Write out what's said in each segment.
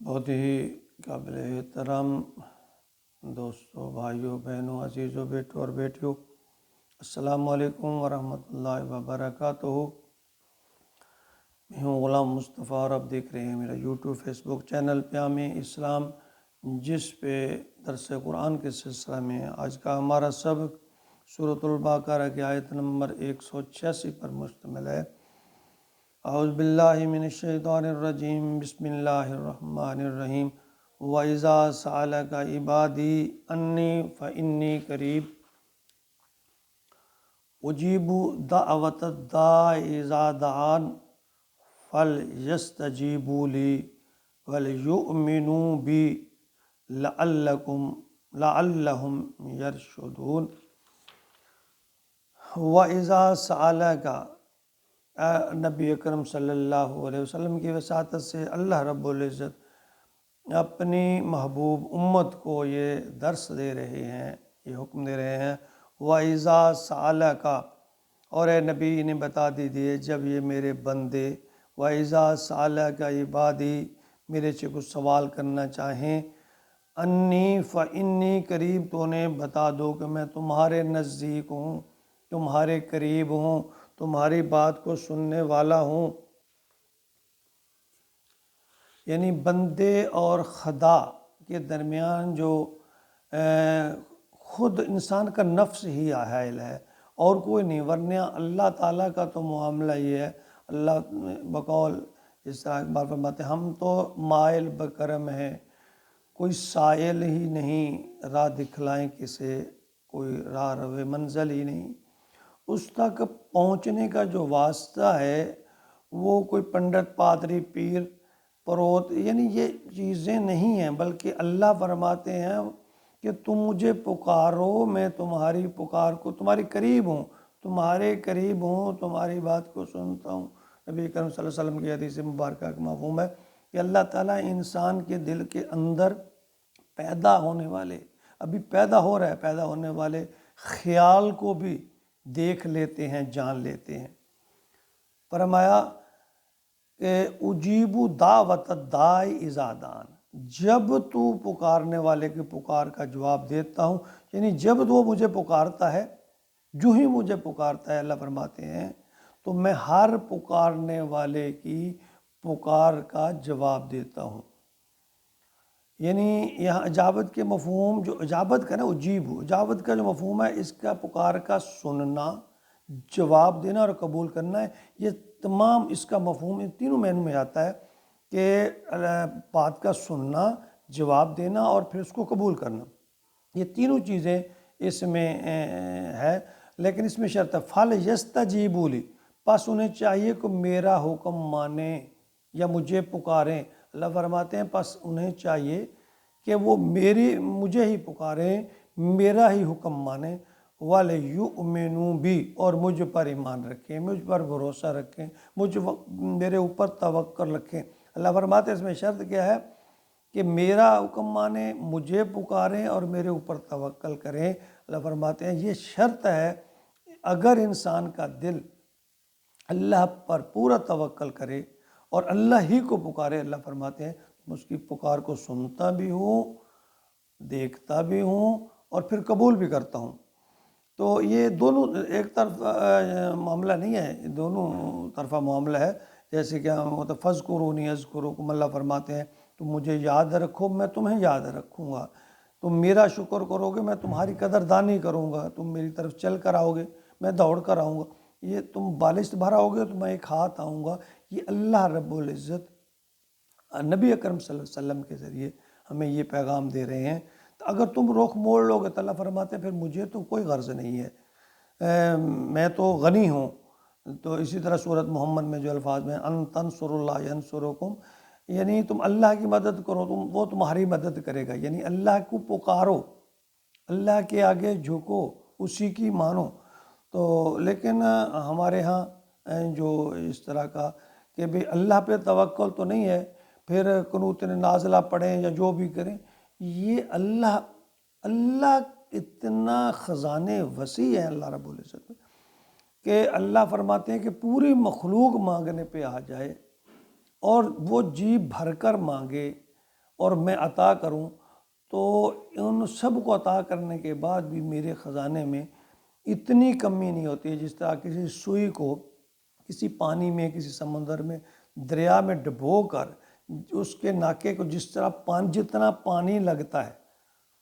بہت ہی قابل احترام دوستوں، بھائیوں، بہنوں، عزیزوں، بیٹوں اور بیٹیوں، السلام علیکم ورحمۃ اللہ وبرکاتہ۔ میں ہوں غلام مصطفیٰ اور آپ دیکھ رہے ہیں میرا یوٹیوب فیس بک چینل پیام اسلام، جس پہ درس قرآن کے سلسلہ میں آج کا ہمارا سبق سورۃ البقرہ کی آیت نمبر 186 پر مشتمل ہے۔ اعوذ باللہ من الشیطان الرجیم، بسم اللہ الرحمن الرحیم۔ وَإِذَا سَأَلَكَ عِبَادِي أَنِّي فَإِنِّي قَرِيبٌ أُجِيبُ دَعْوَةَ الدَّاعِ إِذَا دَعَانِ فَلْيَسْتَجِيبُوا لِي وَلْيُؤْمِنُوا بِي لَعَلَّهُمْ يَرْشُدُونَ۔ وَإِذَا سَأَلَكَ، نبی اکرم صلی اللہ علیہ وسلم کی وساطت سے اللہ رب العزت اپنی محبوب امت کو یہ درس دے رہے ہیں، یہ حکم دے رہے ہیں۔ وَإِذَا سَأَلَكَ، اور اے نبی انہیں بتا دیجیے جب یہ میرے بندے وَإِذَا سَأَلَكَ عِبَادِي میرے سے کچھ سوال کرنا چاہیں، انی فإنی قریب، تو انہیں بتا دو کہ میں تمہارے نزدیک ہوں، تمہارے قریب ہوں، تمہاری بات کو سننے والا ہوں۔ یعنی بندے اور خدا کے درمیان جو خود انسان کا نفس ہی حائل ہے اور کوئی نہیں، ورنہ اللہ تعالیٰ کا تو معاملہ یہ ہے۔ اللہ بقول اس طرح اقبال فرماتے ہیں، ہم تو مائل بکرم ہیں، کوئی سائل ہی نہیں، راہ دکھلائیں کسے، کوئی راہ روے منزل ہی نہیں۔ اس تک پہنچنے کا جو واسطہ ہے وہ کوئی پنڈت، پادری، پیر، پروت، یعنی یہ چیزیں نہیں ہیں، بلکہ اللہ فرماتے ہیں کہ تم مجھے پکارو، میں تمہاری پکار کو تمہاری قریب ہوں، تمہارے قریب ہوں، تمہاری بات کو سنتا ہوں۔ نبی کریم صلی اللہ علیہ وسلم کی حدیث مبارکہ کا مفہوم ہے کہ اللہ تعالیٰ انسان کے دل کے اندر پیدا ہونے والے، ابھی پیدا ہو رہا ہے، پیدا ہونے والے خیال کو بھی دیکھ لیتے ہیں، جان لیتے ہیں۔ فرمایا کہ اجیب دعوت الداعی اذا دعان، جب تو پکارنے والے کی پکار کا جواب دیتا ہوں، یعنی جب وہ مجھے پکارتا ہے، جو ہی مجھے پکارتا ہے، اللہ فرماتے ہیں تو میں ہر پکارنے والے کی پکار کا جواب دیتا ہوں۔ یعنی یہاں اجابت کے مفہوم، جو اجابت کا نا اجیب، اجابت کا جو مفہوم ہے، اس کا پکار کا سننا، جواب دینا اور قبول کرنا ہے۔ یہ تمام اس کا مفہوم ان تینوں معنوں میں آتا ہے کہ بات کا سننا، جواب دینا اور پھر اس کو قبول کرنا، یہ تینوں چیزیں اس میں ہے۔ لیکن اس میں شرط ہے فَلْيَسْتَجِيبُوا لِي، پس انہیں چاہیے کہ میرا حکم مانیں یا مجھے پکاریں۔ اللہ فرماتے ہیں پس انہیں چاہیے کہ وہ مجھے ہی پکاریں، میرا ہی حکم مانیں، وَلْيُؤْمِنُوا بِي، اور مجھ پر ایمان رکھیں، مجھ پر بھروسہ رکھیں، میرے اوپر توکل رکھیں۔ اللہ فرماتے ہیں اس میں شرط کیا ہے کہ میرا حکم مانیں، مجھے پکاریں اور میرے اوپر توکل کریں۔ اللہ فرماتے ہیں یہ شرط ہے، اگر انسان کا دل اللہ پر پورا توکل کرے اور اللہ ہی کو پکارے، اللہ فرماتے ہیں اس کی پکار کو سنتا بھی ہوں، دیکھتا بھی ہوں اور پھر قبول بھی کرتا ہوں۔ تو یہ دونوں ایک طرف معاملہ نہیں ہے، دونوں طرفہ معاملہ ہے۔ جیسے کہ فَاذْكُرُونِي أَذْكُرْكُمْ، اللہ فرماتے ہیں تم مجھے یاد رکھو، میں تمہیں یاد رکھوں گا، تم میرا شکر کرو گے، میں تمہاری قدردانی کروں گا، تم میری طرف چل کر آؤ گے، میں دوڑ کر آؤں گا، یہ تم بالشت بھر آؤ گے تو میں ایک ہاتھ آؤں گا۔ یہ اللہ رب العزت نبی اکرم صلی اللہ علیہ وسلم کے ذریعے ہمیں یہ پیغام دے رہے ہیں۔ تو اگر تم رخ موڑ لو گے تو اللہ فرماتے ہیں پھر مجھے تو کوئی غرض نہیں ہے، میں تو غنی ہوں۔ تو اسی طرح سورۃ محمد میں جو الفاظ میں ان تنصروا اللہ ینصرکم، یعنی تم اللہ کی مدد کرو، وہ تمہاری مدد کرے گا۔ یعنی اللہ کو پکارو، اللہ کے آگے جھکو، اسی کی مانو۔ تو لیکن ہمارے ہاں جو اس طرح کا کہ بھئی اللہ پہ توکل تو نہیں ہے، پھر قنوت نازلہ پڑھیں یا جو بھی کریں، یہ اللہ اتنا خزانے وسیع ہے اللہ رب العزت میں کہ اللہ فرماتے ہیں کہ پوری مخلوق مانگنے پہ آ جائے اور وہ جی بھر کر مانگے اور میں عطا کروں تو ان سب کو عطا کرنے کے بعد بھی میرے خزانے میں اتنی کمی نہیں ہوتی ہے جس طرح کسی سوئی کو کسی پانی میں، کسی سمندر میں، دریا میں ڈبو کر اس کے ناکے کو جس طرح جتنا پانی لگتا ہے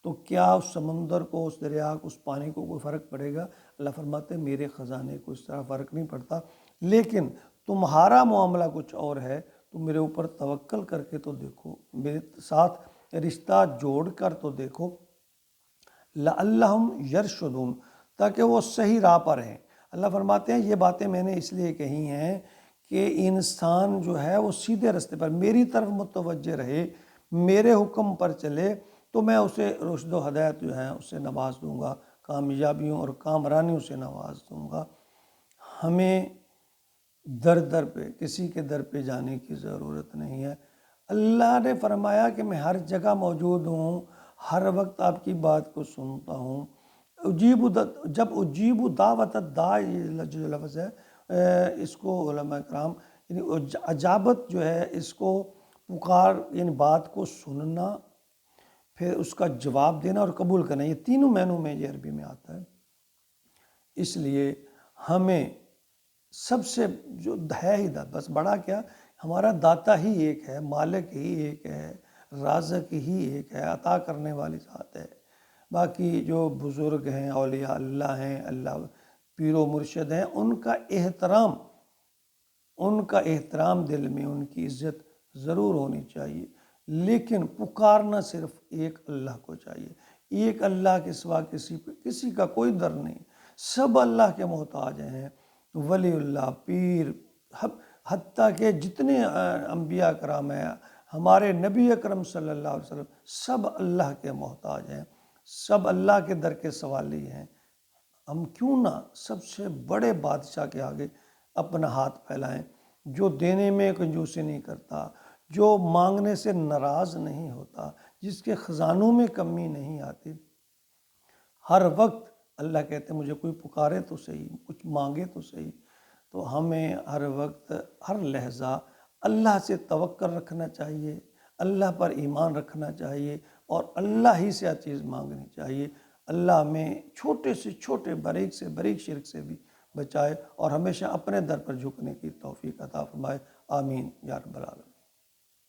تو کیا اس سمندر کو، اس دریا کو، اس پانی کو کوئی فرق پڑے گا؟ اللہ فرماتے ہیں میرے خزانے کو اس طرح فرق نہیں پڑتا، لیکن تمہارا معاملہ کچھ اور ہے، تم میرے اوپر توکل کر کے تو دیکھو، میرے ساتھ رشتہ جوڑ کر تو دیکھو، لعلہم یرشدون، تاکہ وہ صحیح راہ پر ہیں۔ اللہ فرماتے ہیں یہ باتیں میں نے اس لیے کہی ہیں کہ انسان جو ہے وہ سیدھے رستے پر میری طرف متوجہ رہے، میرے حکم پر چلے، تو میں اسے رشد و ہدایت جو ہے اسے نواز دوں گا، کامیابیوں اور کامرانیوں سے نواز دوں گا۔ ہمیں در در پہ، کسی کے در پہ جانے کی ضرورت نہیں ہے۔ اللہ نے فرمایا کہ میں ہر جگہ موجود ہوں، ہر وقت آپ کی بات کو سنتا ہوں۔ جب اجیب دعوت الداعی، جو لفظ ہے اس کو علماء کرام یعنی اجابت جو ہے اس کو پکار یعنی بات کو سننا، پھر اس کا جواب دینا اور قبول کرنا، یہ تینوں معنوں میں یہ عربی میں آتا ہے۔ اس لیے ہمیں سب سے جو ہے ہی بس بڑا کیا، ہمارا داتا ہی ایک ہے، مالک ہی ایک ہے، رازق ہی ایک ہے، عطا کرنے والی ذات ہے۔ باقی جو بزرگ ہیں، اولیاء اللہ ہیں، اللہ پیر و مرشد ہیں، ان کا احترام دل میں، ان کی عزت ضرور ہونی چاہیے، لیکن پکارنا صرف ایک اللہ کو چاہیے۔ ایک اللہ کے سوا کسی کا کوئی در نہیں، سب اللہ کے محتاج ہیں۔ ولی اللہ، پیر، حتیٰ کہ جتنے انبیاء کرام ہیں، ہمارے نبی اکرم صلی اللہ علیہ وسلم، سب اللہ کے محتاج ہیں، سب اللہ کے در کے سوالی ہیں۔ ہم کیوں نہ سب سے بڑے بادشاہ کے آگے اپنا ہاتھ پھیلائیں، جو دینے میں کنجوسی نہیں کرتا، جو مانگنے سے ناراض نہیں ہوتا، جس کے خزانوں میں کمی نہیں آتی۔ ہر وقت اللہ کہتے ہیں مجھے کوئی پکارے تو صحیح، کچھ مانگے تو صحیح۔ تو ہمیں ہر وقت، ہر لحظہ اللہ سے توکل رکھنا چاہیے، اللہ پر ایمان رکھنا چاہیے، اور اللہ ہی سے ہر چیز مانگنی چاہیے۔ اللہ ہمیں چھوٹے سے چھوٹے، باریک سے باریک شرک سے بھی بچائے، اور ہمیشہ اپنے در پر جھکنے کی توفیق عطا فرمائے۔ آمین یا رب العالمین۔